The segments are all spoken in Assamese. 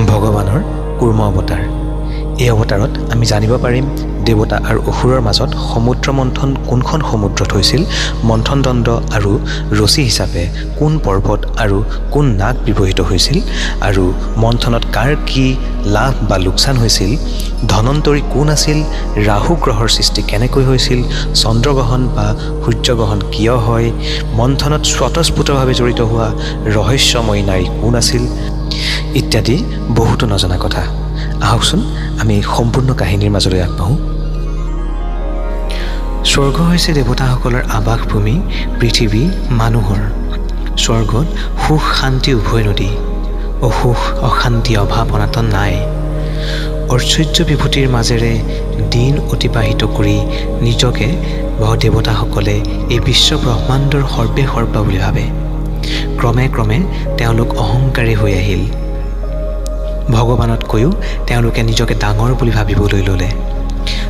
ভগৱানৰ কুৰ্ম অৱতাৰ। এই অৱতাৰত আমি জানিব পাৰিম দেৱতা আৰু অসুৰৰ মাজত সমুদ্ৰ মন্থন কোনখন সমুদ্ৰত হৈছিল, মন্থন দণ্ড আৰু ৰচী হিচাপে কোন পৰ্বত আৰু কোন নাগ ব্যৱহৃত হৈছিল, আৰু মন্থনত কাৰ কি লাভ বা লোকচান হৈছিল, ধনন্তৰী কোন আছিল, ৰাহু গ্ৰহৰ সৃষ্টি কেনেকৈ হৈছিল, চন্দ্ৰগ্ৰহণ বা সূৰ্যগ্ৰহণ কিয় হয়, মন্থনত স্বতঃস্ফূৰ্তভাৱে জড়িত হোৱা ৰহস্যময়ী নাৰী কোন আছিল ইত্যাদি বহুতো নজনা কথা। আহকচোন আমি সম্পূৰ্ণ কাহিনীৰ মাজলৈ আগবাঢ়োঁ। স্বৰ্গ হৈছে দেৱতাসকলৰ আৱাসভূমি, পৃথিৱী মানুহৰ। স্বৰ্গত সুখ শান্তি উভয় নদী, অসুখ অশান্তি অভাৱ অনাটন নাই। ঐশ্বৰ্য বিভূতিৰ মাজেৰে দিন অতিবাহিত কৰি নিজকে দেৱতাসকলে এই বিশ্ব ব্ৰহ্মাণ্ডৰ সৰ্বে সৰ্বা বুলি ভাবে। ক্ৰমে ক্ৰমে তেওঁলোক অহংকাৰী হৈ আহিল। ভগৱানতকৈও তেওঁলোকে নিজকে ডাঙৰ বুলি ভাবিবলৈ ল'লে।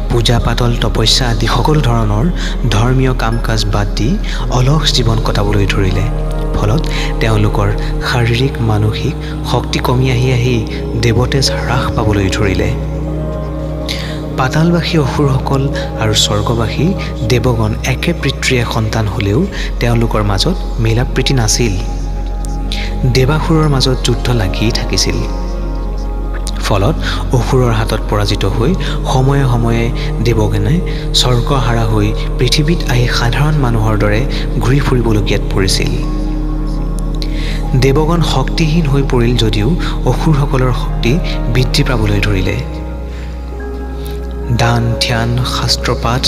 পূজা পাতল তপস্যা আদি সকলো ধৰণৰ ধৰ্মীয় কাম কাজ বাদ দি অলস জীৱন কটাবলৈ ধৰিলে। ফলত তেওঁলোকৰ শাৰীৰিক মানসিক শক্তি কমি আহি আহি দেৱতেজ হ্ৰাস পাবলৈ ধৰিলে। পাতালবাসী অসুৰসকল আৰু স্বৰ্গবাসী দেৱগণ একে পিতৃয়ে সন্তান হ'লেও তেওঁলোকৰ মাজত মিলা প্ৰীতি নাছিল। দেৱাসুৰৰ মাজত যুদ্ধ লাগিয়েই থাকিছিল। ফলত অসুৰৰ হাতত পৰাজিত হৈ সময়ে সময়ে দেৱগণে স্বৰ্গহাৰা হৈ পৃথিৱীত আহি সাধাৰণ মানুহৰ দৰে ঘূৰি ফুৰিবলগীয়াত পৰিছিল। দেৱগণ শক্তিহীন হৈ পৰিল যদিও অসুৰসকলৰ শক্তি বৃদ্ধি পাবলৈ ধৰিলে। দান ধ্যান শাস্ত্ৰপাঠ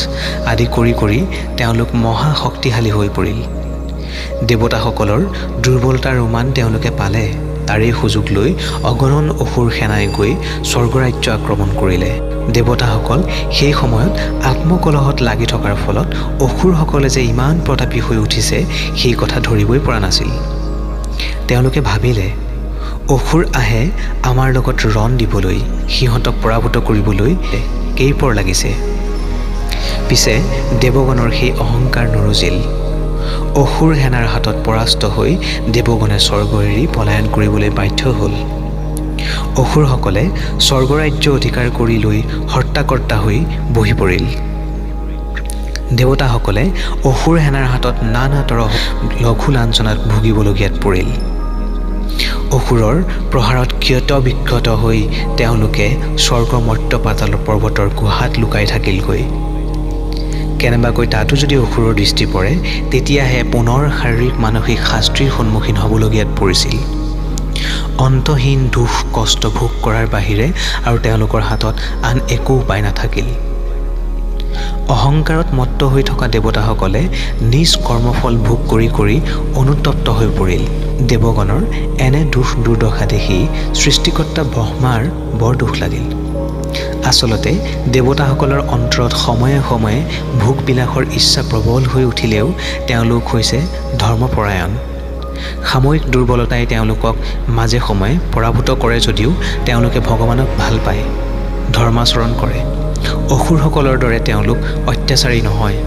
আদি কৰি কৰি তেওঁলোক মহা শক্তিশালী হৈ পৰিল। দেৱতাসকলৰ দুৰ্বলতাৰ উমান তেওঁলোকে পালে। তাৰেই সুযোগ লৈ অগণন অসুৰ সেনাই গৈ স্বৰ্গৰাজ্য আক্ৰমণ কৰিলে। দেৱতাসকল সেই সময়ত আত্মকলহত লাগি থকাৰ ফলত অসুৰসকলে যে ইমান প্ৰতাপী হৈ উঠিছে সেই কথা ধৰিবই পৰা নাছিল। তেওঁলোকে ভাবিলে অসুৰ আহে আমাৰ লগত ৰণ দিবলৈ, সিহঁতক পৰাভূত কৰিবলৈ কেইপৰ লাগিছে। পিছে দেৱগণৰ সেই অহংকাৰ নৰজিল। অসুৰ সেনাৰ হাতত পৰাস্ত হৈ দেৱগণে স্বৰ্গ এৰি পলায়ন কৰিবলৈ বাধ্য হ'ল। অসুৰসকলে স্বৰ্গৰাজ্য অধিকাৰ কৰি লৈ হৰ্তাকৰ্তা হৈ বহি পৰিল। দেৱতাসকলে অসুৰ সেনাৰ হাতত নানা তৰহ লঘু লাঞ্ছনাত ভুগিবলগীয়াত পৰিল। অসুৰৰ প্ৰহাৰত ক্ষত বিক্ষত হৈ তেওঁলোকে স্বৰ্গ মৰ্ত্য পাতাল পৰ্বতৰ গুহাত লুকাই থাকিলগৈ। কেনেবাকৈ তাতো যদি অসুৰৰ দৃষ্টি পৰে তেতিয়াহে পুনৰ শাৰীৰিক মানসিক শাস্তিৰ সন্মুখীন হ'বলগীয়াত পৰিছিল। অন্তহীন দুখ কষ্ট ভোগ কৰাৰ বাহিৰে আৰু তেওঁলোকৰ হাতত আন একো উপায় নাথাকিল। অহংকাৰত মত্ত হৈ থকা দেৱতাসকলে নিজ কৰ্মফল ভোগ কৰি কৰি অনুতপ্ত হৈ পৰিল। দেৱগণৰ এনে দুখ দুৰ্দশা দেখি সৃষ্টিকৰ্তা ব্ৰহ্মাৰ বৰ দুখ লাগিল। আচলতে দেৱতাসকলৰ অন্তৰত সময়ে সময়ে ভোগ বিলাসৰ ইচ্ছা প্ৰবল হৈ উঠিলেও তেওঁলোক হৈছে ধৰ্মপৰায়ণ। সাময়িক দুৰ্বলতাই তেওঁলোকক মাজে সময়ে পৰাভূত কৰে যদিও তেওঁলোকে ভগৱানক ভাল পায়, ধৰ্মাচৰণ কৰে। অসুৰসকলৰ দৰে তেওঁলোক অত্যাচাৰী নহয়,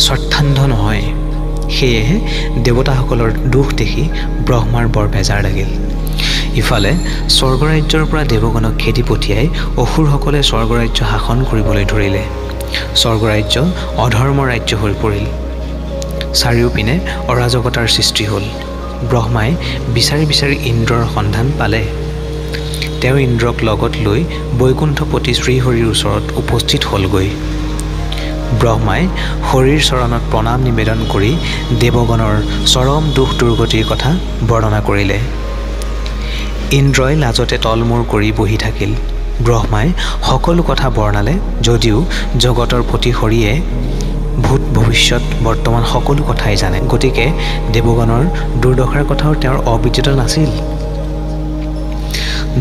স্বাৰ্থান্ধ নহয়। সেয়েহে দেৱতাসকলৰ দুখ দেখি ব্ৰহ্মাৰ বৰ বেজাৰ লাগিল। ইফালে স্বৰ্গৰাজ্যৰ পৰা দেৱগণক খেদি পঠিয়াই অসুৰসকলে স্বৰ্গৰাজ্য শাসন কৰিবলৈ ধৰিলে। স্বৰ্গৰাজ্য অধৰ্ম ৰাজ্য হৈ পৰিল। চাৰিওপিনে অৰাজকতাৰ সৃষ্টি হ'ল। ব্ৰহ্মাই বিচাৰি বিচাৰি ইন্দ্ৰৰ সন্ধান পালে। তেওঁ ইন্দ্ৰক লগত লৈ বৈকুণ্ঠপতি শ্ৰীহৰিৰ ওচৰত উপস্থিত হ'লগৈ। ব্ৰহ্মাই হৰিৰ চৰণত প্ৰণাম নিবেদন কৰি দেৱগণৰ চৰম দুখ দুৰ্গতিৰ কথা বৰ্ণনা কৰিলে। ইন্দ্ৰই লাজতে তলমূৰ কৰি বহি থাকিল। ব্ৰহ্মাই সকলো কথা বৰ্ণালে যদিও জগতৰ পতি হৰিয়ে ভূত ভৱিষ্যত বৰ্তমান সকলো কথাই জানে, গতিকে দেৱগণৰ দুৰ্দশাৰ কথাও তেওঁৰ অবিদিত নাছিল।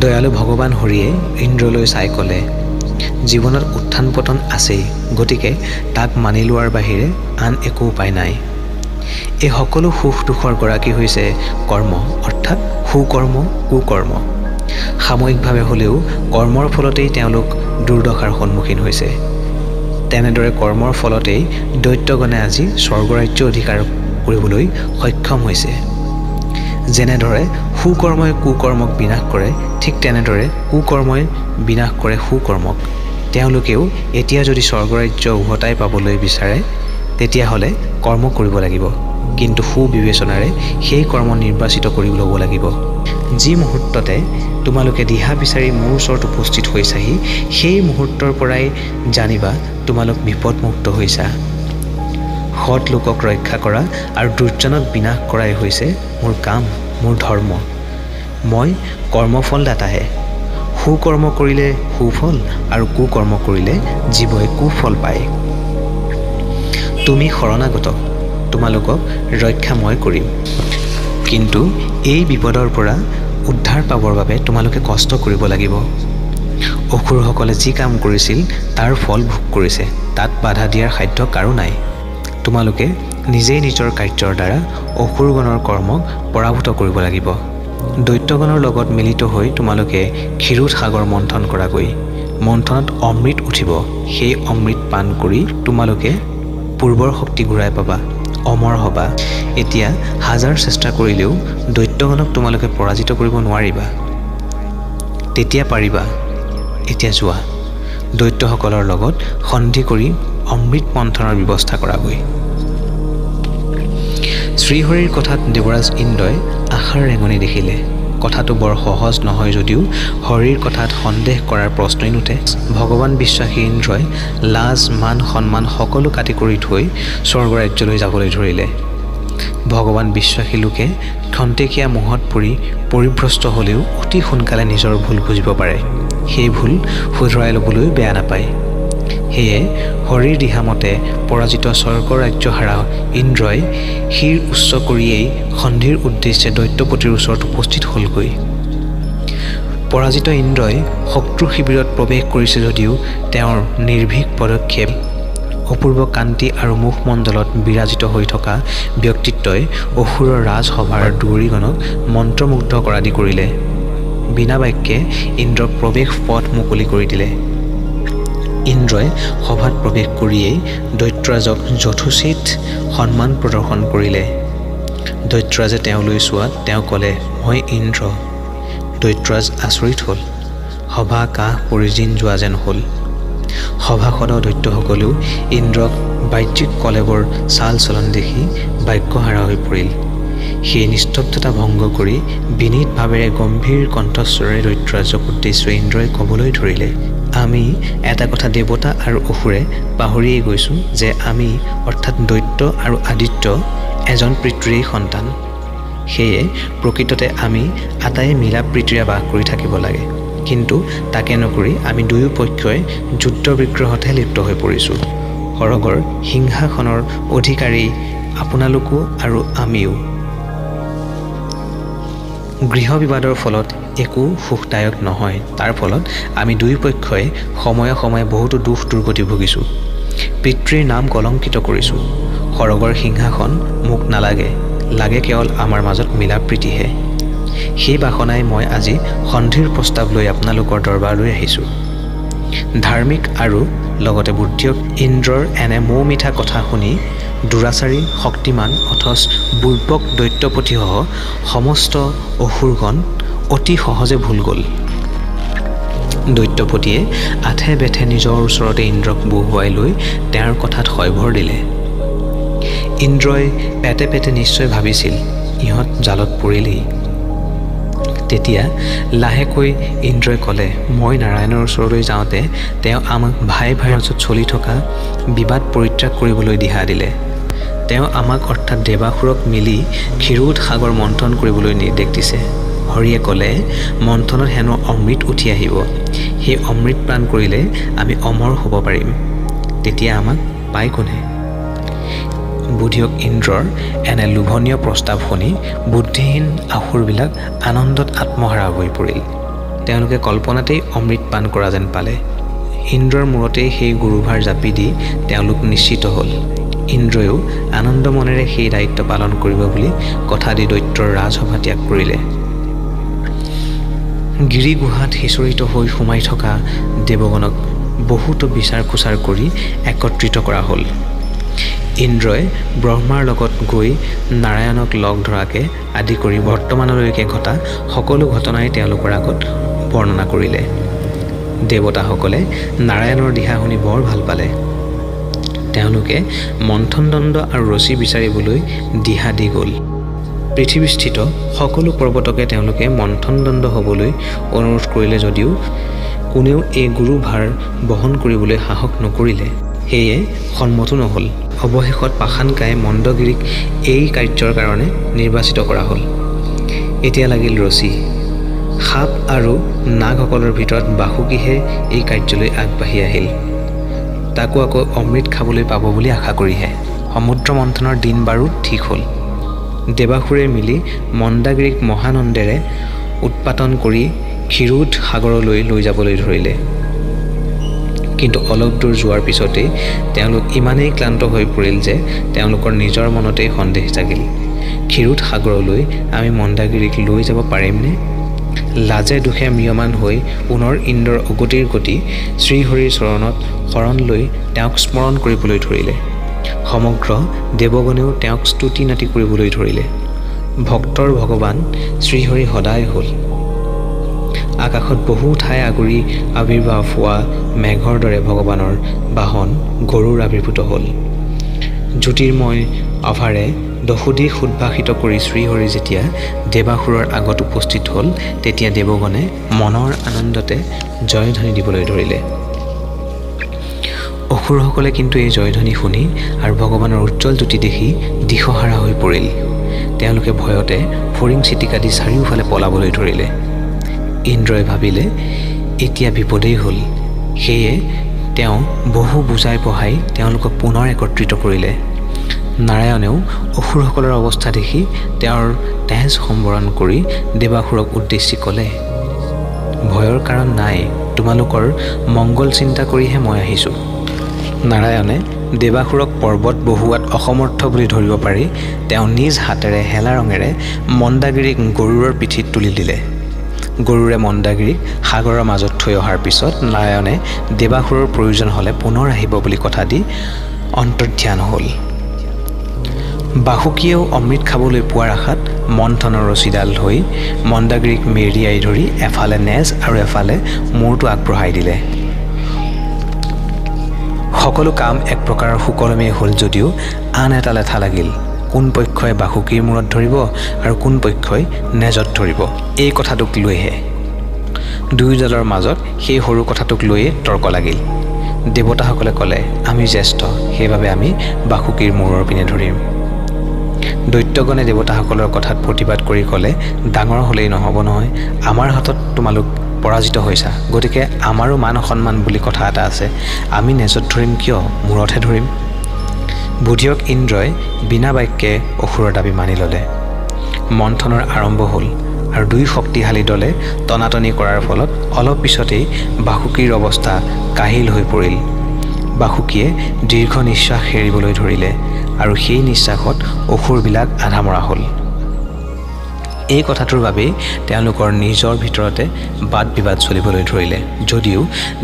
দয়ালু ভগৱান হৰিয়ে ইন্দ্ৰলৈ চাই ক'লে, জীৱনত উত্থান পতন আছেই, গতিকে তাক মানি লোৱাৰ বাহিৰে আন একো উপায় নাই। এই সকলো সুখ দুখৰ গৰাকী হৈছে কৰ্ম, অৰ্থাৎ সুকৰ্ম কুকৰ্ম। সাময়িকভাৱে হ'লেও কৰ্মৰ ফলতেই তেওঁলোক দুৰ্দশাৰ সন্মুখীন হৈছে। তেনেদৰে কৰ্মৰ ফলতেই দৈত্যগণে আজি স্বৰ্গৰাজ্য অধিকাৰ কৰিবলৈ সক্ষম হৈছে। যেনেদৰে সুকৰ্মই কুকৰ্মক বিনাশ কৰে, ঠিক তেনেদৰে কুকৰ্মই বিনাশ কৰে সুকৰ্মক। তেওঁলোকেও এতিয়া যদি স্বৰ্গৰাজ্য উভতাই পাবলৈ বিচাৰে তেতিয়াহ'লে কৰ্ম কৰিব লাগিব, কিন্তু সুবিবেচনাৰে সেই কৰ্ম নিৰ্বাচিত কৰি ল'ব লাগিব। যি মুহূৰ্ততে তোমালোকে দিহা বিচাৰি মোৰ ওচৰত উপস্থিত হৈছাহি সেই মুহূৰ্তৰ পৰাই জানিবা তোমালোক বিপদমুক্ত হৈছা। সৎ লোকক ৰক্ষা কৰা আৰু দুৰ্জনক বিনাশ কৰাই হৈছে মোৰ কাম, মোৰ ধৰ্ম। মই কৰ্মফলদাতাহে। সুকৰ্ম কৰিলে সুফল আৰু কুকৰ্ম কৰিলে জীৱই কুফল পায়। তুমি শৰণাগত, তোমালোকক ৰক্ষা মই কৰিম, কিন্তু এই বিপদৰ পৰা উদ্ধাৰ পাবৰ বাবে তোমালোকে কষ্ট কৰিব লাগিব। অসুৰসকলে যি কাম কৰিছিল তাৰ ফল ভোগ কৰিছে, তাত বাধা দিয়াৰ সাধ্য কাৰো নাই। তোমালোকে নিজেই নিজৰ কাৰ্যৰ দ্বাৰা অসুৰগণৰ কৰ্মক পৰাভূত কৰিব লাগিব। দৈত্যগণৰ লগত মিলিত হৈ তোমালোকে ক্ষীৰোদ সাগৰ মন্থন কৰাগৈ। মন্থনত অমৃত উঠিব, সেই অমৃত পান কৰি তোমালোকে পূৰ্বৰ শক্তি ঘূৰাই পাবা, অমৰ হ'বা। এতিয়া হাজাৰ চেষ্টা কৰিলেও দৈত্যগণক তোমালোকে পৰাজিত কৰিব নোৱাৰিবা। তেতিয়া পাৰিবা। এতিয়া যোৱা, দৈত্যসকলৰ লগত সন্ধি কৰি অমৃত মন্থনৰ ব্যৱস্থা কৰাগৈ। শ্ৰীহৰিৰ কথাত দেৱৰাজ ইন্দ্ৰই আশাৰ ৰেঙনি দেখিলে। কথাটো বৰ সহজ নহয় যদিও হৰিৰ কথাত সন্দেহ কৰাৰ প্ৰশ্নই নুঠে। ভগৱান বিশ্বাসী ইন্দ্ৰই লাজ মান সন্মান সকলো কাটি কৰি থৈ স্বৰ্গৰাজ্যলৈ যাবলৈ ধৰিলে। ভগৱান বিশ্বাসী লোকে খন্তেকীয়া মোহত পৰি পৰিভ্ৰষ্ট হ'লেও অতি সোনকালে নিজৰ ভুল বুজিব পাৰে। সেই ভুল শুধৰাই ল'বলৈ বেয়া নাপায়। সেয়ে হৰিৰ দিহামতে পৰাজিত স্বৰ্গৰাজ্যহাৰা ইন্দ্ৰই শিৰ উচ্চ কৰিয়েই সন্ধিৰ উদ্দেশ্যে দৈত্যপতিৰ ওচৰত উপস্থিত হ'লগৈ। পৰাজিত ইন্দ্ৰই শত্ৰু শিবিৰত প্ৰৱেশ কৰিছে যদিও তেওঁৰ নিৰ্ভীক পদক্ষেপ, অপূৰ্ব কান্তি আৰু মুখমণ্ডলত বিৰাজিত হৈ থকা ব্যক্তিত্বই অসুৰৰ ৰাজসভাৰ দুৱৰীগণক মন্ত্ৰমুগ্ধ কৰা দি কৰিলে। বিনা বাক্যে ইন্দ্ৰক প্ৰৱেশ পথ মুকলি কৰি দিলে। ইন্দ্ৰই সভাত প্ৰৱেশ কৰিয়েই দৈত্যৰাজক যথোচিত সন্মান প্ৰদৰ্শন কৰিলে। দৈত্যৰাজে তেওঁলৈ চোৱাত তেওঁ ক'লে, মই ইন্দ্ৰ। দৈত্যৰাজ আচৰিত হ'ল। সভা কাহ পৰিজিন যোৱা যেন হ'ল। সভাসদ দৈত্যসকলেও ইন্দ্ৰক বাহ্যিক কলেবৰ চাল চলন দেখি বাক্যহাৰা হৈ পৰিল। সেই নিস্তব্ধতা ভংগ কৰি বিনীত ভাৱেৰে গম্ভীৰ কণ্ঠস্বৰেৰে দৈত্যৰাজক উদ্দেশ্যে ইন্দ্ৰই ক'বলৈ ধৰিলে, আমি এটা কথা দেৱতা আৰু অসুৰে পাহৰিয়েই গৈছোঁ যে আমি অৰ্থাৎ দৈত্য আৰু আদিত্য এজন পিতৃৰেই সন্তান। সেয়ে প্ৰকৃততে আমি আটায়ে মিলা প্ৰীতিৰে বাস কৰি থাকিব লাগে, কিন্তু তাকে নকৰি আমি দুয়ো পক্ষই যুদ্ধ বিগ্ৰহতহে লিপ্ত হৈ পৰিছোঁ। সৰগৰ সিংহাসনৰ অধিকাৰী আপোনালোকো আৰু আমিও। গৃহ বিবাদৰ ফলত একো সুখদায়ক নহয়। তাৰ ফলত আমি দুয়ো পক্ষই সময়ে সময়ে বহুতো দুখ দুৰ্গতি ভুগিছোঁ। পিতৃৰ নাম কলংকিত কৰিছোঁ। সৰগৰ সিংহাসন মোক নালাগে, লাগে কেৱল আমাৰ মাজত মিলা প্ৰীতিহে। সেই বাসনাই মই আজি সন্ধিৰ প্ৰস্তাৱ লৈ আপোনালোকৰ দৰবাৰলৈ আহিছোঁ। ধাৰ্মিক আৰু লগতে বুদ্ধিয়ক ইন্দ্ৰৰ এনে মৌ মিঠা কথা শুনি দুৰাচাৰী শক্তিমান অথচ বুৰ্বক দৈত্যপতিসহ সমস্ত অসুৰগণ অতি সহজে ভুল গ'ল। দৈত্যপতিয়ে আঠে বেঠে নিজৰ ওচৰতে ইন্দ্ৰক বহুৱাই লৈ তেওঁৰ কথাত হয়ভৰ দিলে। ইন্দ্ৰই পেটে পেটে নিশ্চয় ভাবিছিল ইহঁত জালত পৰিলেই। তেতিয়া লাহেকৈ ইন্দ্ৰই ক'লে, মই নাৰায়ণৰ ওচৰলৈ যাওঁতে তেওঁ আমাক ভাই ভাইৰ মাজত চলি থকা বিবাদ পৰিত্যাগ কৰিবলৈ দিহা দিলে। তেওঁ আমাক অৰ্থাৎ দেৱাসুৰক মিলি ক্ষীৰোদ সাগৰ মন্থন কৰিবলৈ নিৰ্দেশ দিছে। হৰিয়ে ক'লে, মন্থনত হেনো অমৃত উঠি আহিব। সেই অমৃত পান কৰিলে আমি অমৰ হ'ব পাৰিম। তেতিয়া আমাক পাই কোনে? বুদ্ধিয়ক ইন্দ্ৰৰ এনে লোভনীয় প্ৰস্তাৱ শুনি বুদ্ধিহীন আসুৰবিলাক আনন্দত আত্মহাৰা হৈ পৰিল। তেওঁলোকে কল্পনাতেই অমৃত পান কৰা যেন পালে। ইন্দ্ৰৰ মূৰতেই সেই গুৰুভাৰ জাপি দি তেওঁলোক নিশ্চিত হ'ল। ইন্দ্ৰয়ো আনন্দ মনেৰে সেই দায়িত্ব পালন কৰিব বুলি কথা দি দৈত্যৰ ৰাজসভা ত্যাগ কৰিলে। গিৰি গুহাত সিঁচৰিত হৈ সোমাই থকা দেৱগণক বহুতো বিচাৰ খোচাৰ কৰি একত্ৰিত কৰা হ'ল। ইন্দ্ৰই ব্ৰহ্মাৰ লগত গৈ নাৰায়ণক লগ ধৰাকে আদি কৰি বৰ্তমানলৈকে ঘটা সকলো ঘটনাই তেওঁলোকৰ আগত বৰ্ণনা কৰিলে। দেৱতাসকলে নাৰায়ণৰ দিহা শুনি বৰ ভাল পালে। তেওঁলোকে মন্থনদণ্ড আৰু ৰচি বিচাৰিবলৈ দিহা দি গ'ল। পৃথিৱীস্থিত সকলো পৰ্বতকে তেওঁলোকে মন্থনদণ্ড হ'বলৈ অনুৰোধ কৰিলে যদিও কোনেও এই গুৰু ভাৰ বহন কৰিবলৈ সাহস নকৰিলে। সেয়ে সন্মতো নহ'ল। অৱশেষত পাষাণকাই মন্দগিৰিক এই কাৰ্যৰ কাৰণে নিৰ্বাচিত কৰা হ'ল। এতিয়া লাগিল ৰচি। সাপ আৰু নাগসকলৰ ভিতৰত বাসুকীহে এই কাৰ্যলৈ আগবাঢ়ি আহিল। তাকো আকৌ অমৃত খাবলৈ পাব বুলি আশা কৰিহে। সমুদ্ৰ মন্থনৰ দিন বাৰু ঠিক হ'ল। দেৱাসুৰে মিলি মন্দাগিৰিক মহানন্দেৰে উৎপাতন কৰি ক্ষীৰোদ সাগৰলৈ লৈ যাবলৈ ধৰিলে। কিন্তু অলপ দূৰ যোৱাৰ পিছতেই তেওঁলোক ইমানেই ক্লান্ত হৈ পৰিল যে তেওঁলোকৰ নিজৰ মনতেই সন্দেহ জাগিল। ক্ষীৰোদ সাগৰলৈ আমি মন্দাগিৰিক লৈ যাব পাৰিমনে? লাজে দুখে ম্ৰিয়মান হৈ পুনৰ ইন্দ্ৰৰ অগতিৰ গতি শ্ৰীহৰিৰ চৰণত শৰণ লৈ তেওঁক স্মৰণ কৰিবলৈ ধৰিলে। সমগ্ৰ দেৱগণেও তেওঁক স্তুতি নাতি কৰিবলৈ ধৰিলে। ভক্তৰ ভগৱান শ্ৰীহৰি সদায় হ'ল। আকাশত বহু ঠাই আগুৰি আৱিৰ্ভাৱ হোৱা মেঘৰ দৰে ভগৱানৰ বাহন গৰুৰ আৱিৰ্ভূত হ'ল। জ্যোতিৰ্ময় আভাৰে দশোদিশ উদ্ভাসিত কৰি শ্ৰীহৰি যেতিয়া দেৱাসুৰৰ আগত উপস্থিত হ'ল তেতিয়া দেৱগণে মনৰ আনন্দতে জয়ধ্বনি দিবলৈ ধৰিলে। অসুৰসকলে কিন্তু এই জয়ধ্বনি শুনি আৰু ভগৱানৰ উজ্জ্বল জ্যোতি দেখি দিশহাৰা হৈ পৰিল। তেওঁলোকে ভয়তে ফৰিং চিটিকা দি চাৰিওফালে পলাবলৈ ধৰিলে। ইন্দ্ৰই ভাবিলে এতিয়া বিপদেই হ'ল। সেয়ে তেওঁ বহু বুজাই বঢ়াই তেওঁলোকক পুনৰ একত্ৰিত কৰিলে। নাৰায়ণেও অসুৰসকলৰ অৱস্থা দেখি তেওঁৰ তেজ সম্বৰণ কৰি দেৱাসুৰক উদ্দেশ্যি ক'লে, ভয়ৰ কাৰণ নাই, তোমালোকৰ মংগল চিন্তা কৰিহে মই আহিছোঁ। নাৰায়ণে দেৱাসুৰক পৰ্বত বহুৱাত অসমৰ্থ বুলি ধৰিব পাৰি তেওঁ নিজ হাতেৰে হেলা ৰঙেৰে মন্দাগিৰিক গৰুৰৰ পিঠিত তুলি দিলে। গৰুৰে মন্দাগিৰিক সাগৰৰ মাজত থৈ অহাৰ পিছত নাৰায়ণে দেৱাসুৰৰ প্ৰয়োজন হ'লে পুনৰ আহিব বুলি কথা দি অন্তৰ্ধান হ'ল। বাসুকীয়েও অমৃত খাবলৈ পোৱাৰ আশাত মন্থনৰ ৰছীডাল হৈ মন্দাগিৰিক মেৰিয়াই ধৰি এফালে নেজ আৰু এফালে মূৰটো আগবঢ়াই দিলে। সকলো কাম এক প্ৰকাৰৰ সুকলমেই হ'ল যদিও আন এটা লেঠা লাগিল। কোন পক্ষই বাসুকীৰ মূৰত ধৰিব আৰু কোন পক্ষই নেজত ধৰিব এই কথাটোক লৈহে। দুয়োদলৰ মাজত সেই সৰু কথাটোক লৈয়ে তৰ্ক লাগিল। দেৱতাসকলে ক'লে, আমি জ্যেষ্ঠ, সেইবাবে আমি বাসুকীৰ মূৰৰ পিনে ধৰিম। দৈত্যগণে দেৱতাসকলৰ কথাত প্ৰতিবাদ কৰি ক'লে, ডাঙৰ হ'লেই নহ'ব নহয়, আমাৰ হাতত তোমালোক পৰাজিত হৈছা, গতিকে আমাৰো মান সন্মান বুলি কথা এটা আছে। আমি নেজত ধৰিম কিয়, মূৰতহে ধৰিম। বুধিয়ক ইন্দ্ৰই বিনা বাক্যে অসুৰৰ দাবী মানি ল'লে। মন্থনৰ আৰম্ভ হ'ল আৰু দুই শক্তিশালী দলে টনাটনি কৰাৰ ফলত অলপ পিছতেই বাসুকীৰ অৱস্থা কাহিল হৈ পৰিল। বাসুকীয়ে দীৰ্ঘ নিশ্বাস এৰিবলৈ ধৰিলে আৰু সেই নিশ্বাসত অসুৰবিলাক আধা মৰা হ'ল। এই কথাটোৰ বাবেই তেওঁলোকৰ নিজৰ ভিতৰতে বাদ বিবাদ চলিবলৈ ধৰিলে, যদিও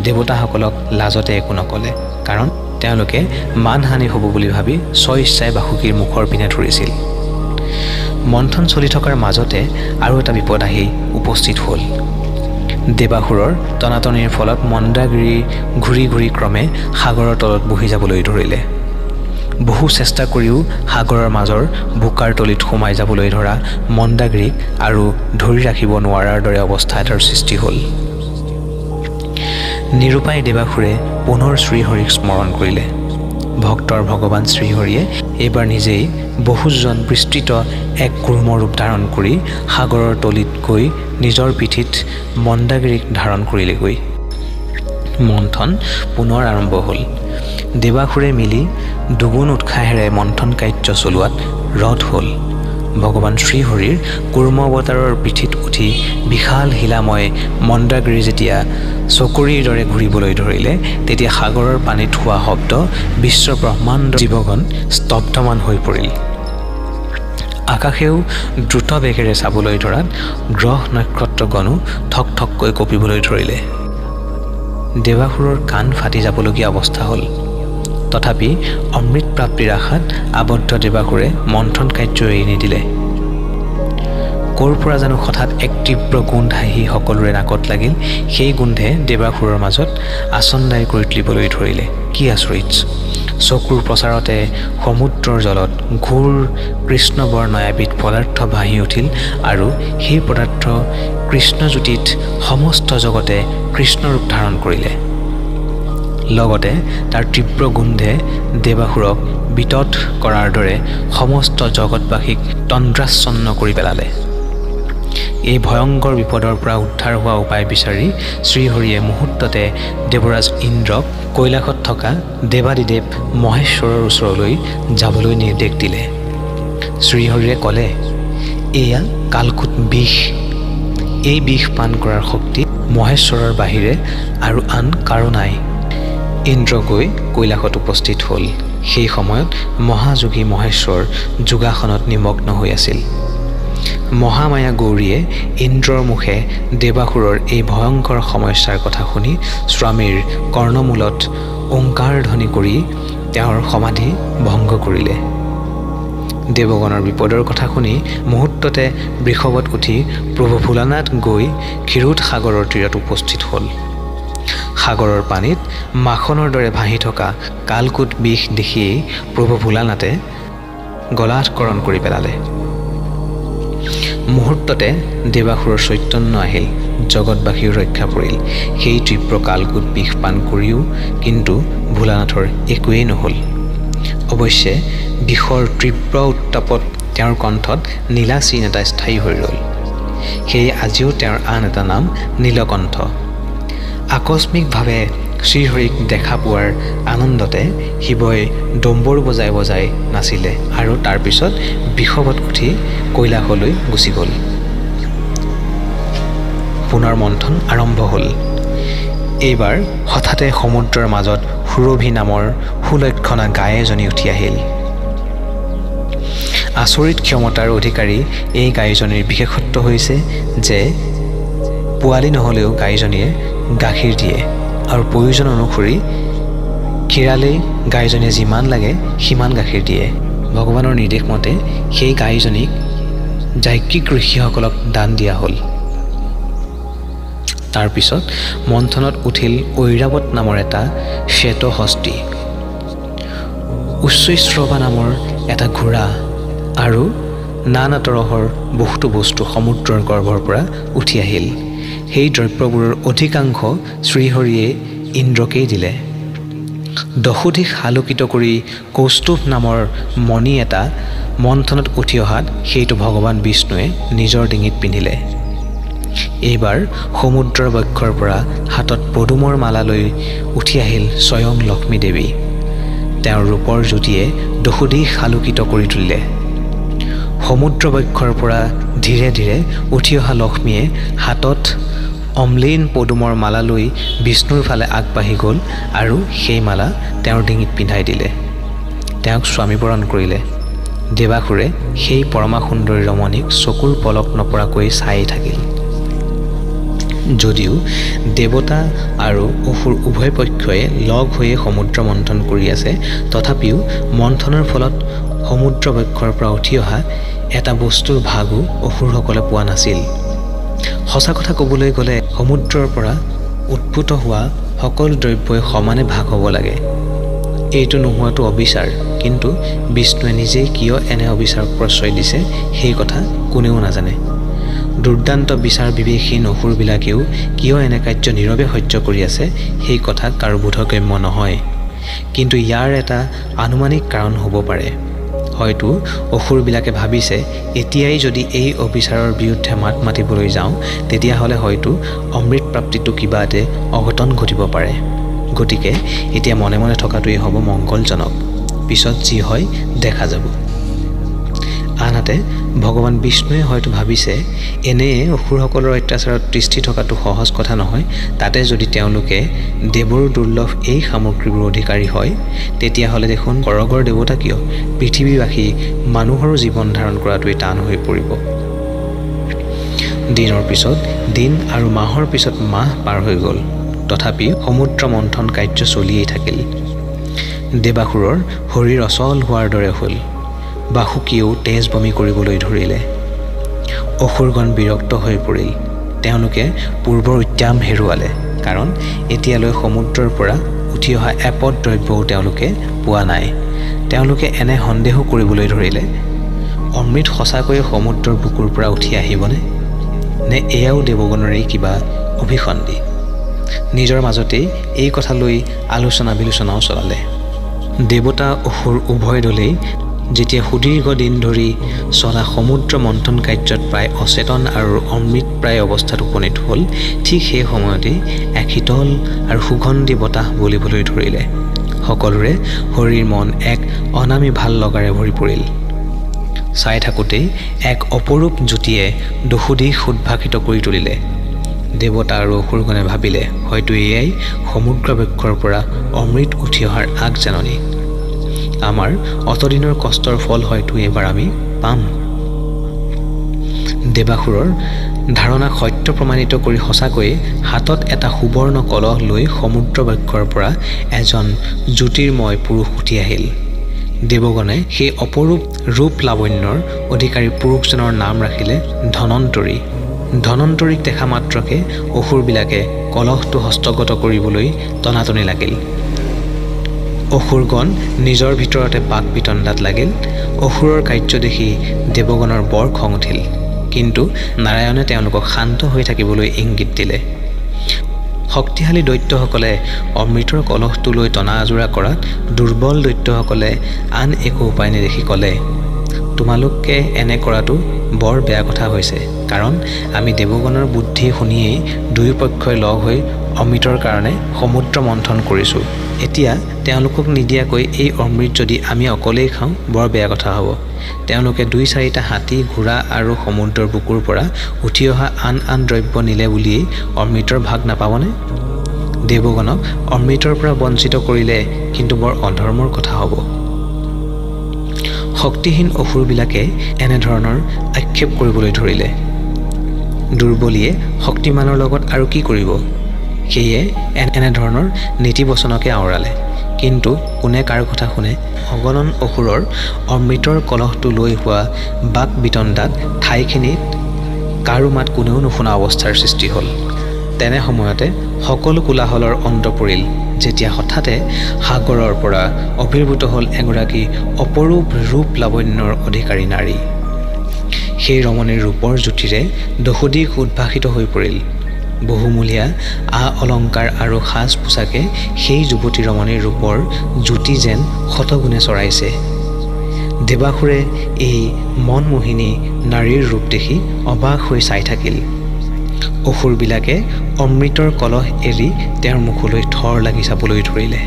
দেৱতাসকলক লাজতে একো নক'লে, কাৰণ তেওঁলোকে মানহানি হ'ব বুলি ভাবি স্বইচ্ছাই বাসুকীৰ মুখৰ পিনে ধৰিছিল। মন্থন চলি থকাৰ মাজতে আৰু এটা বিপদ আহি উপস্থিত হ'ল। দেৱাসুৰৰ টনাটনিৰ ফলত মন্দাগিৰি ঘূৰি ঘূৰি ক্ৰমে সাগৰৰ তলত বহি যাবলৈ ধৰিলে। বহু চেষ্টা কৰিও সাগৰৰ মাজৰ বোকাৰ তলিত সোমাই যাবলৈ ধৰা মন্দাগিৰিক আৰু ধৰি ৰাখিব নোৱাৰাৰ দৰে অৱস্থা এটাৰ সৃষ্টি হ'ল। নিৰুপায় দেৱাসুৰে পুনৰ শ্ৰীহৰিক স্মৰণ কৰিলে। ভক্তৰ ভগৱান শ্ৰীহৰিয়ে এইবাৰ নিজেই বহুজন বিস্তৃত এক কুৰ্ম ৰূপ ধাৰণ কৰি সাগৰৰ তলিত গৈ নিজৰ পিঠিত মন্দাগিৰিক ধাৰণ কৰিলেগৈ। মন্থন পুনৰ আৰম্ভ হ'ল। দেৱাসুৰে মিলি দুগুণ উৎসাহেৰে মন্থন কাৰ্য চলোৱাত ৰথ হ'ল। ভগৱান শ্ৰীহৰিৰ কুৰ্ম অৱতাৰৰ পিঠিত উঠি বিশাল শিলাময় মন্দাগিৰি যেতিয়া চকৰিৰ দৰে ঘূৰিবলৈ ধৰিলে তেতিয়া সাগৰৰ পানীত হোৱা শব্দ বিশ্ব ব্ৰহ্মাণ্ড জীৱগণ স্তব্ধমান হৈ পৰিল। আকাশেও দ্ৰুত বেগেৰে চাবলৈ ধৰাত গ্ৰহ নক্ষত্ৰগণো ঠক ঠককৈ কঁপিবলৈ ধৰিলে। দেৱাসুৰৰ কাণ ফাটি যাবলগীয়া অৱস্থা হ'ল। তথাপি অমৃত প্ৰাপ্তিৰ আশাত আবদ্ধ দেৱাসুৰে মন্থন কাৰ্য এৰি নিদিলে। ক'ৰ পৰা জানো হঠাৎ এক তীব্ৰ গোন্ধ আহি সকলোৰে নাকত লাগিল। সেই গোন্ধে দেৱাসুৰৰ মাজত আচন্দায়ী কৰি তুলিবলৈ ধৰিলে। কি আচৰিত! চকুৰ প্ৰচাৰতে সমুদ্ৰৰ জলত ঘোৰ কৃষ্ণবৰ্ণ এবিধ পদাৰ্থ ভাহি উঠিল আৰু সেই পদাৰ্থ কৃষ্ণজ্যোতিত সমস্ত জগতে কৃষ্ণৰূপ ধাৰণ কৰিলে। লগতে তাৰ তীব্ৰ গোন্ধে দেৱাসুৰক বিতত কৰাৰ দৰে সমস্ত জগতবাসীক তন্দ্ৰাচ্ছন্ন কৰি পেলালে। এই ভয়ংকৰ বিপদৰ পৰা উদ্ধাৰ হোৱা উপায় বিচাৰি শ্ৰীহৰিয়ে মুহূৰ্ততে দেৱৰাজ ইন্দ্ৰক কৈলাশত থকা দেৱাদিদেৱ মহেশ্বৰৰ ওচৰলৈ যাবলৈ নিৰ্দেশ দিলে। শ্ৰীহৰিয়ে ক'লে, এয়া কালকুট বিষ। এই বিষ পান কৰাৰ শক্তি মহেশ্বৰৰ বাহিৰে আৰু আন কাৰো নাই। ইন্দ্ৰ গৈ কৈলাশত উপস্থিত হ'ল। সেই সময়ত মহাযোগী মহেশ্বৰ যোগাসনত নিমগ্ন হৈ আছিল। মহামায়া গৌৰীয়ে ইন্দ্ৰৰ মুখে দেৱাসুৰৰ এই ভয়ংকৰ সমস্যাৰ কথা শুনি স্বামীৰ কৰ্ণমূলত ওংকাৰ ধ্বনি কৰি তেওঁৰ সমাধি ভংগ কৰিলে। দেৱগণৰ বিপদৰ কথা শুনি মুহূৰ্ততে বৃষভত উঠি প্ৰভু ভোলানাথ গৈ ক্ষীৰোদ সাগৰৰ তীৰত উপস্থিত হ'ল। সাগৰৰ পানীত মাখনৰ দৰে ভাহি থকা কালকুট বিষ দেখিয়েই প্ৰভু ভোলানাথে গলাধকৰণ কৰি পেলালে। মুহূৰ্ততে দেৱাসুৰৰ চৈতন্য আহিল, জগতবাসীৰ ৰক্ষা পৰিল। সেই তীব্ৰ কালকুট বিষ পান কৰিও কিন্তু ভোলানাথৰ একোৱেই নহ'ল। অৱশ্যে বিষৰ তীব্ৰ উত্তাপত তেওঁৰ কণ্ঠত নীলা চিন এটা স্থায়ী হৈ ৰ'ল। সেয়ে আজিও তেওঁৰ আন এটা নাম নীলকণ্ঠ। আকস্মিকভাৱে শ্ৰীহৰিক দেখা পোৱাৰ আনন্দতে শিৱই ডম্বৰু বজাই বজাই নাচিলে আৰু তাৰপিছত বৃষভত উঠি কৈলাশলৈ গুচি গ'ল। পুনৰ মন্থন আৰম্ভ হ'ল। এইবাৰ হঠাতে সমুদ্ৰৰ মাজত সুৰভি নামৰ সুলক্ষণা গাই এজনী উঠি আহিল। আচৰিত ক্ষমতাৰ অধিকাৰী এই গাইজনীৰ বিশেষত্ব হৈছে যে পোৱালি নহ'লেও গাইজনীয়ে গাখীৰ দিয়ে আৰু প্ৰয়োজন অনুসৰি খীৰালেই গাইজনীয়ে যিমান লাগে সিমান গাখীৰ দিয়ে। ভগৱানৰ নিৰ্দেশ মতে সেই গাইজনীক যাজ্ঞিক ঋষিসকলক দান দিয়া হ'ল। তাৰপিছত মন্থনত উঠিল ঐৰাৱত নামৰ এটা শ্বেতহস্তী, উচ্চৈশ্ৰৱা নামৰ এটা ঘোঁৰা আৰু নানা তৰহৰ বহুতো বস্তু সমুদ্ৰৰ গৰ্ভৰ পৰা উঠি আহিল। সেই দ্ৰব্যবোৰৰ অধিকাংশ শ্ৰীহৰিয়ে ইন্দ্ৰকেই দিলে। দশোধিক আলোকিত কৰি কৌস্তুভ নামৰ মণি এটা মন্থনত উঠি অহাত সেইটো ভগৱান বিষ্ণুৱে নিজৰ ডিঙিত পিন্ধিলে। এইবাৰ সমুদ্ৰৰ বক্ষৰ পৰা হাতত পদুমৰ মালা লৈ উঠি আহিল স্বয়ং লক্ষ্মী দেৱী। তেওঁৰ ৰূপৰ জ্যোতিয়ে দশোধিক আলোকিত কৰি তুলিলে। সমুদ্ৰ বক্ষৰ পৰা ধীৰে ধীৰে উঠি অহা লক্ষ্মীয়ে হাতত অম্লীন পদুমৰ মালা লৈ বিষ্ণুৰ ফালে আগবাঢ়ি গ'ল আৰু সেই মালা তেওঁৰ ডিঙিত পিন্ধাই দিলে। তেওঁক স্বামীবৰণ কৰিলে। দেৱাসুৰে সেই পৰমা সুন্দৰী ৰমণীক চকুৰ পলক নপৰাকৈ চাই থাকিল। যদিও দেৱতা আৰু অসুৰ উভয় পক্ষই লগ হৈয়ে সমুদ্ৰ মন্থন কৰি আছে, তথাপিও মন্থনৰ ফলত সমুদ্ৰ বক্ষৰ পৰা উঠি অহা এটা বস্তুৰ ভাগো অসুৰসকলে পোৱা নাছিল। সঁচা কথা ক'বলৈ গ'লে সমুদ্ৰৰ পৰা উদ্ভূত হোৱা সকলো দ্ৰব্যই সমানে ভাগ হ'ব লাগে। এইটো নোহোৱাটো অবিচাৰ, কিন্তু বিষ্ণুৱে নিজেই কিয় এনে অবিচাৰক প্ৰশ্ৰয় দিছে সেই কথা কোনেও নাজানে। দুৰ্দান্ত বিচাৰ বিবেকহীন অসুৰবিলাকেও কিয় এনে কাৰ্য নীৰৱে সহ্য কৰি আছে সেই কথা কাৰো বোধগম্য নহয়। কিন্তু ইয়াৰ এটা আনুমানিক কাৰণ হ'ব পাৰে। হয়তো অসুৰবিলাকে ভাবিছে এতিয়াই যদি এই অবিচাৰৰ বিৰুদ্ধে মাত মাতিবলৈ যাওঁ তেতিয়াহ'লে হয়তো অমৃত প্ৰাপ্তিটো কিবা এটা অঘটন ঘটিব পাৰে। গতিকে এতিয়া মনে মনে থকাটোৱেই হ'ব মংগলজনক। পিছত যি হয় দেখা যাব। আনহাতে ভগৱান বিষ্ণুৱে হয়তো ভাবিছে এনেয়ে অসুৰসকলৰ অত্যাচাৰত তিষ্ঠি থকাটো সহজ কথা নহয়। তাতে যদি তেওঁলোকে দেৱৰ দুৰ্লভ এই সামগ্ৰীবোৰ অধিকাৰী হয় তেতিয়াহ'লে দেখোন স্বৰ্গৰ দেৱতা কিয় পৃথিৱীবাসী মানুহৰো জীৱন ধাৰণ কৰাটোৱেই টান হৈ পৰিব। দিনৰ পিছত দিন আৰু মাহৰ পিছত মাহ পাৰ হৈ গ'ল। তথাপি সমুদ্ৰ মন্থন কাৰ্য চলিয়েই থাকিল। দেৱাসুৰৰ শৰীৰ অচল হোৱাৰ দৰে হ'ল। বাসুকীয়েও তেজ বমি কৰিবলৈ ধৰিলে। অসুৰগণ বিৰক্ত হৈ পৰিল। তেওঁলোকে পূৰ্বৰ উদ্যাম হেৰুৱালে, কাৰণ এতিয়ালৈ সমুদ্ৰৰ পৰা উঠি অহা এপদ দ্ৰব্যও তেওঁলোকে পোৱা নাই। তেওঁলোকে এনে সন্দেহো কৰিবলৈ ধৰিলে, অমৃত সঁচাকৈয়ে সমুদ্ৰৰ বুকুৰ পৰা উঠি আহিবনে, নে এয়াও দেৱগণৰেই কিবা অভিসন্ধি। নিজৰ মাজতেই এই কথা লৈ আলোচনা বিলোচনাও চলালে। দেৱতা অসুৰ উভয় দলেই যেতিয়া সুদীৰ্ঘ দিন ধৰি চলা সমুদ্ৰ মন্থন কাৰ্যত প্ৰায় অচেতন আৰু অমৃত প্ৰায় অৱস্থাত উপনীত হ'ল, ঠিক সেই সময়তেই এক শীতল আৰু সুগন্ধি বতাহ বলিবলৈ ধৰিলে। সকলোৰে শৰীৰ মন এক অনামী ভাল লগাৰে ভৰি পৰিল। চাই থাকোঁতেই এক অপৰূপ জ্যোতিয়ে দশোদিশ উদ্ভাসিত কৰি তুলিলে। দেৱতা আৰু অসুৰগণে ভাবিলে, হয়তো এয়াই সমুদ্ৰ বক্ষৰ পৰা অমৃত উঠি অহাৰ আগজাননী। আমাৰ অতদিনৰ কষ্টৰ ফল হয়তো এইবাৰ আমি পাম। দেৱাসুৰৰ ধাৰণাক সত্য প্ৰমাণিত কৰি সঁচাকৈয়ে হাতত এটা সুবৰ্ণ কলহ লৈ সমুদ্ৰ বক্ষৰ পৰা এজন জ্যোতিৰ্ময় পুৰুষ উঠি আহিল। দেৱগণে সেই অপৰূপ ৰূপ লাৱণ্যৰ অধিকাৰী পুৰুষজনৰ নাম ৰাখিলে ধনন্তৰী। ধনন্তৰীক দেখা মাত্ৰকে অসুৰবিলাকে কলহটো হস্তগত কৰিবলৈ টনাটনি লাগিল। অসুৰগণ নিজৰ ভিতৰতে পাক বিতণ্ডাত লাগিল। অসুৰৰ কাৰ্য দেখি দেৱগণৰ বৰ খং উঠিল, কিন্তু নাৰায়ণে তেওঁলোকক শান্ত হৈ থাকিবলৈ ইংগিত দিলে। শক্তিশালী দৈত্যসকলে অমৃতৰ কলহটো লৈ টনা আজোৰা কৰাত দুৰ্বল দৈত্যসকলে আন একো উপায় নেদেখি ক'লে, তোমালোকে এনে কৰাটো বৰ বেয়া কথা হৈছে, কাৰণ আমি দেৱগণৰ বুদ্ধি শুনিয়েই দুয়োপক্ষই লগ হৈ অমৃতৰ কাৰণে সমুদ্ৰ মন্থন কৰিছোঁ। এতিয়া তেওঁলোকক নিদিয়াকৈ এই অমৃত যদি আমি অকলেই খাওঁ, বৰ বেয়া কথা হ'ব। তেওঁলোকে 2-4টা হাতী, ঘোঁৰা আৰু সমুদ্ৰৰ বুকুৰ পৰা উঠি অহা আন আন দ্ৰব্য নিলে বুলিয়েই অমৃতৰ ভাগ নাপাবনে? দেৱগণক অমৃতৰ পৰা বঞ্চিত কৰিলে কিন্তু বৰ অধৰ্মৰ কথা হ'ব। শক্তিহীন অসুৰবিলাকে এনেধৰণৰ আক্ষেপ কৰিবলৈ ধৰিলে। দুৰ্বলীয়ে শক্তিমানৰ লগত আৰু কি কৰিব? সেয়ে এনেধৰণৰ নীতিবচনকে আওৰালে। কিন্তু কোনে কাৰ কথা শুনে? অগণন অসুৰৰ অমৃতৰ কলহটো লৈ হোৱা বাক বিতণ্ডাত ঠাইখিনিত কাৰো মাত কোনেও নুশুনা অৱস্থাৰ সৃষ্টি হ'ল। তেনে সময়তে সকলো কোলাহলৰ অন্ত পৰিল, যেতিয়া হঠাতে সাগৰৰ পৰা আৱিৰ্ভূত হ'ল এগৰাকী অপৰূপ ৰূপ লাৱণ্যৰ অধিকাৰী নাৰী। সেই ৰমণীৰ ৰূপৰ জ্যোতিৰে দশোদিশ উদ্ভাসিত হৈ পৰিল। বহুমূলীয়া অলংকাৰ আৰু সাজ পোছাকে সেই যুৱতী ৰমণীৰ ৰূপৰ জ্যোতি যেন শতগুণে চৰাইছে। দেৱাসুৰে এই মনমোহিনী নাৰীৰ ৰূপ দেখি অবাক হৈ চাই থাকিল। অসুৰবিলাকে অমৃতৰ কলহ এৰি তেওঁৰ মুখলৈ থৰ লাগি চাবলৈ ধৰিলে।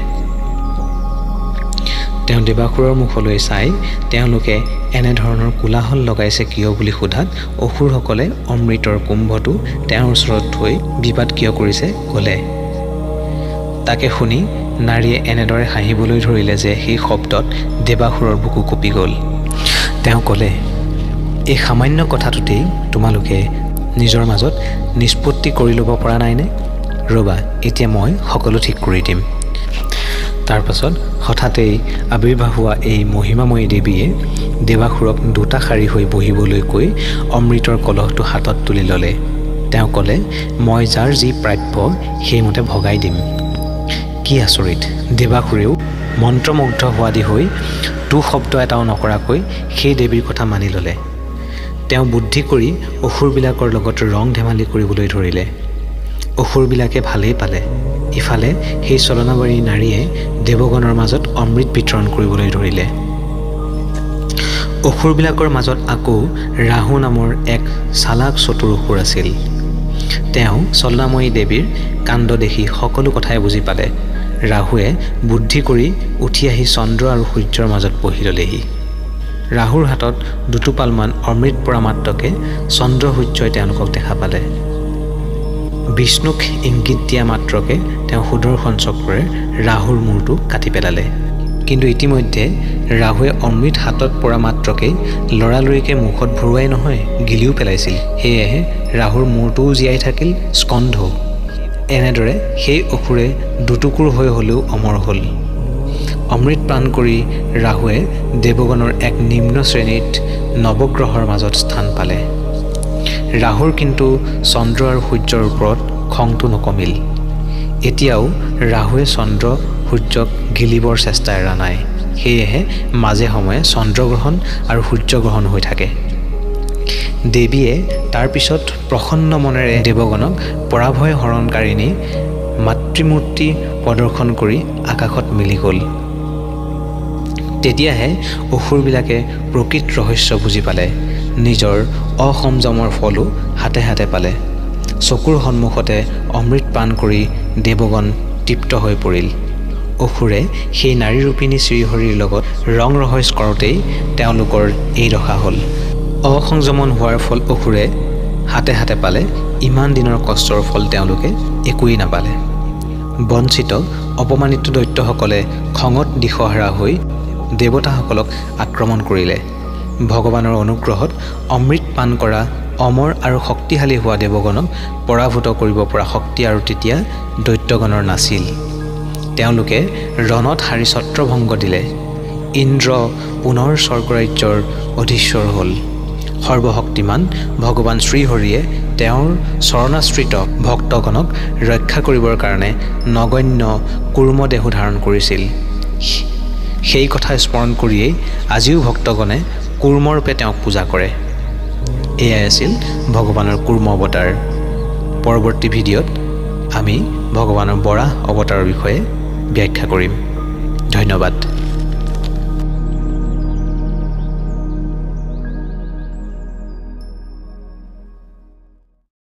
তেওঁ দেৱাসুৰৰ মুখলৈ চাই তেওঁলোকে এনেধৰণৰ কোলাহল লগাইছে কিয় বুলি সোধাত অসুৰসকলে অমৃতৰ কুম্ভটো তেওঁৰ ওচৰত থৈ বিবাদ কিয় কৰিছে ক'লে। তাকে শুনি নাৰীয়ে এনেদৰে হাঁহিবলৈ ধৰিলে যে সেই শব্দত দেৱাসুৰৰ বুকু কঁপি গ'ল। তেওঁ ক'লে, এই সামান্য কথাটোতেই তোমালোকে নিজৰ মাজত নিষ্পত্তি কৰি ল'ব পৰা নাইনে? ৰ'বা, এতিয়া মই সকলো ঠিক কৰি দিম। তাৰ পাছত হঠাতেই আৱিৰ্ভাৱ হোৱা এই মহিমাময়ী দেৱীয়ে দেৱাসুৰক দুটা শাৰী হৈ বহিবলৈ কৈ অমৃতৰ কলহটো হাতত তুলি ল'লে। তেওঁ ক'লে, মই যাৰ যি প্ৰাপ্য সেইমতে ভগাই দিম। কি আচৰিত! দেৱাসুৰেও মন্ত্ৰমুগ্ধ হোৱাদি হৈ টু শব্দ এটাও নকৰাকৈ সেই দেৱীৰ কথা মানি ল'লে। তেওঁ বুদ্ধি কৰি অসুৰবিলাকৰ লগত ৰং ধেমালি কৰিবলৈ ধৰিলে। অসুৰবিলাকে ভালেই পালে। ইফালে সেই চলনাবাৰী নাৰীয়ে দেৱগণৰ মাজত অমৃত বিতৰণ কৰিবলৈ ধৰিলে। অসুৰবিলাকৰ মাজত আকৌ ৰাহু নামৰ এক চালাক চতুৰ অসুৰ আছিল। তেওঁ চলনাময়ী দেৱীৰ কাণ্ড দেখি সকলো কথাই বুজি পালে। ৰাহুৱে বুদ্ধি কৰি উঠি আহি চন্দ্ৰ আৰু সূৰ্যৰ মাজত বহি ল'লেহি। ৰাহুৰ হাতত দুটোপালমান অমৃত পৰা মাত্ৰকে চন্দ্ৰ সূৰ্যই তেওঁলোকক দেখা পালে। বিষ্ণুক ইংগিত দিয়া মাত্ৰকে তেওঁ সুদৰ্শন চক্ৰৰে ৰাহুৰ মূৰটো কাটি পেলালে। কিন্তু ইতিমধ্যে ৰাহুৱে অমৃত হাতত পৰা মাত্ৰকেই লৰালৰিকে মুখত ভৰোৱাই নহয়, গিলিও পেলাইছিল। সেয়েহে ৰাহুৰ মূৰটোও জীয়াই থাকিল, স্কন্ধও। এনেদৰে সেই অসুৰে দুটুকুৰ হৈ হ'লেও অমৰ হ'ল। অমৃত পান কৰি ৰাহুৱে দেৱগণৰ এক নিম্ন শ্ৰেণীত নৱগ্ৰহৰ মাজত স্থান পালে। ৰাহুৰ কিন্তু চন্দ্ৰ আৰু সূৰ্যৰ ওপৰত খংটো নকমিল। এতিয়াও ৰাহুৱে চন্দ্ৰ সূৰ্যক গিলিবৰ চেষ্টা এৰা নাই। সেয়েহে মাজে সময়ে চন্দ্ৰগ্ৰহণ আৰু সূৰ্যগ্ৰহণ হৈ থাকে। দেৱীয়ে তাৰ পিছত প্ৰসন্ন মনেৰে দেৱগণক পৰাভয় হৰণকাৰিণী মাতৃমূৰ্তি প্ৰদৰ্শন কৰি আকাশত মিলি গ'ল। তেতিয়াহে অসুৰবিলাকে প্ৰকৃত ৰহস্য বুজি পালে। নিজৰ অসংযমৰ ফলো হাতে হাতে পালে। চকুৰ সন্মুখতে অমৃত পান কৰি দেৱগণ তৃপ্ত হৈ পৰিল। অসুৰে সেই নাৰীৰূপিণী শ্ৰীহৰিৰ লগত ৰং ৰহস্য কৰোঁতেই তেওঁলোকৰ এই দশা হ'ল। অসংযমন হোৱাৰ ফল অসুৰে হাতে হাতে পালে, ইমান দিনৰ কষ্টৰ ফল তেওঁলোকে একোৱেই নাপালে। বঞ্চিত অপমানিত দৈত্যসকলে খঙত দিশহাৰা হৈ দেৱতাসকলক আক্ৰমণ কৰিলে। ভগৱানৰ অনুগ্ৰহত অমৃত পান কৰা অমৰ আৰু শক্তিশালী হোৱা দেৱগণক পৰাভূত কৰিব পৰা শক্তি আৰু তেতিয়া দৈত্যগণৰ নাছিল। তেওঁলোকে ৰণত হাৰি ছত্ৰভংগ দিলে। ইন্দ্ৰ পুনৰ স্বৰ্গৰাজ্যৰ অধীশ্বৰ হ'ল। সৰ্বশক্তিমান ভগৱান শ্ৰীহৰিয়ে তেওঁৰ চৰণাশ্ৰিত ভক্তগণক ৰক্ষা কৰিবৰ কাৰণে নগণ্য কুৰ্ম দেহো ধাৰণ কৰিছিল। সেই কথা স্মৰণ কৰিয়েই আজিও ভক্তগণে কুৰ্মৰূপে তেওঁক পূজা কৰে। এয়াই আছিল ভগৱানৰ কুৰ্ম অৱতাৰ। পৰৱৰ্তী ভিডিঅ'ত আমি ভগৱানৰ বৰাহ অৱতাৰৰ বিষয়ে ব্যাখ্যা কৰিম। ধন্যবাদ।